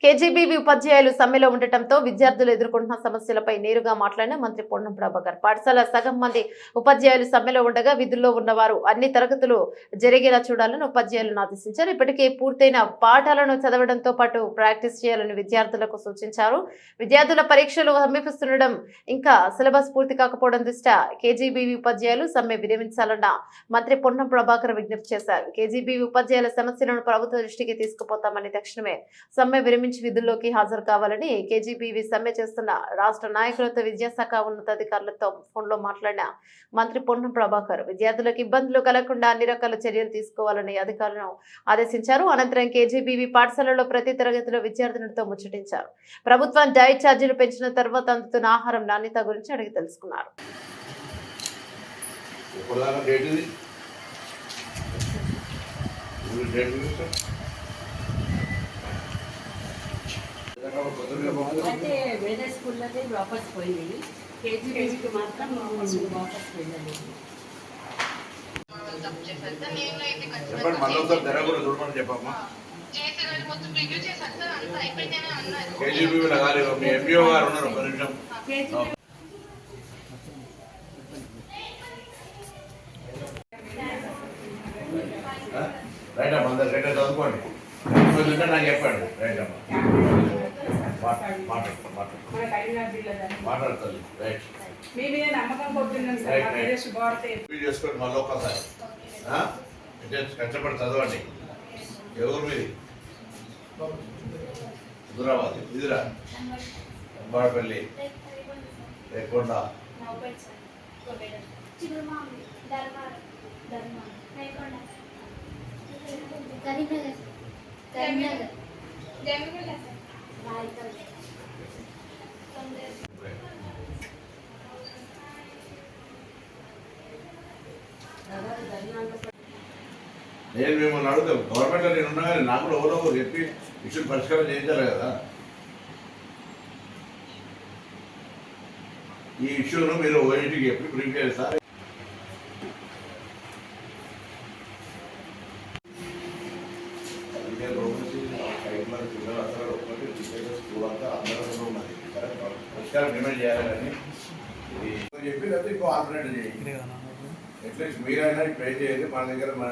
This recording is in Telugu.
కేజీబీవీ ఉపాధ్యాయులు సమ్మెలో ఉండటంతో విద్యార్థులు ఎదుర్కొంటున్న సమస్యలపై నేరుగా మాట్లాడిన మంత్రి పొన్నం ప్రభాకర్ పాఠశాల సగం మంది ఉపాధ్యాయులు సమ్మెలో ఉండగా విధుల్లో ఉన్నవారు అన్ని తరగతులు జరిగేలా చూడాలని ఉపాధ్యాయులను ఆదేశించారు. ఇప్పటికే పూర్తయిన పాఠాలను చదవడంతో పాటు ప్రాక్టీస్ చేయాలని విద్యార్థులకు సూచించారు. విద్యార్థుల పరీక్షలు సమీపిస్తుండడం ఇంకా సిలబస్ పూర్తి కాకపోవడం దృష్ట్యా కేజీబీవీ ఉపాధ్యాయులు సమ్మె విరమించాలన్న మంత్రి పొన్నం ప్రభాకర్ విజ్ఞప్తి చేశారు. కేజీబీవీ ఉపాధ్యాయుల సమస్యలను ప్రభుత్వ దృష్టికి తీసుకుపోతామని తక్షణమే సమ్మె విధుల్లోకి హాజరు కావాలని కేజీబీవీ సమ్మె చేస్తున్న రాష్ట్ర నాయకులతో విద్యాశాఖ ఉన్నతాధికారులతో ఫోన్లో మాట్లాడిన మంత్రి పొన్నం ప్రభాకర్ విద్యార్థులకు ఇబ్బందులు కలగకుండా అన్ని రకాల చర్యలు తీసుకోవాలని అధికారులను ఆదేశించారు. అనంతరం కేజీబీవీ పాఠశాలలో ప్రతి తరగతిలో విద్యార్థులతో ముచ్చటించారు. ప్రభుత్వం డైట్ ఛార్జీలు పెంచిన తర్వాత అందుతున్న ఆహారం నాణ్యత గురించి అడిగి తెలుసుకున్నారు. అయితే వేరే స్కూల్లోనే వాపస్ పోయింది, కేజీబీవీకి మాత్రం వాపస్ వెళ్ళలేదు. రైట్ అమ్మా, అందరు రైట్ చదువుకోండి. నాకు చెప్పండి. రైట్ అమ్మా, మాట్లాడుతుంది. రైట్ చేసుకోండి. మళ్ళీ ఒక్కసారి కష్టపడి చదవండి. ఎవరు మీది? హుజరాబాద్. ఇదిరా బాడపల్లి, లేకుండా నేను మిమ్మల్ని అడుగుతాను. గవర్నమెంట్లో నేను ఉన్నా కానీ నాకు కూడా ఎవరో చెప్పి ఇష్యూ పరిష్కారం చేయించాలి కదా. ఈ ఇష్యూను మీరు ఓఎన్టీకి ఎప్పుడు బ్రీఫ్ చేస్తారు? పరిష్కారం డిమాండ్ చేయాలి కానీ చెప్పి లేకపోతే ఇంకో ఆల్టర్నేటివ్ చేయండి. అట్లీస్ట్ మీరైనా ట్రై చేయండి. మన దగ్గర మన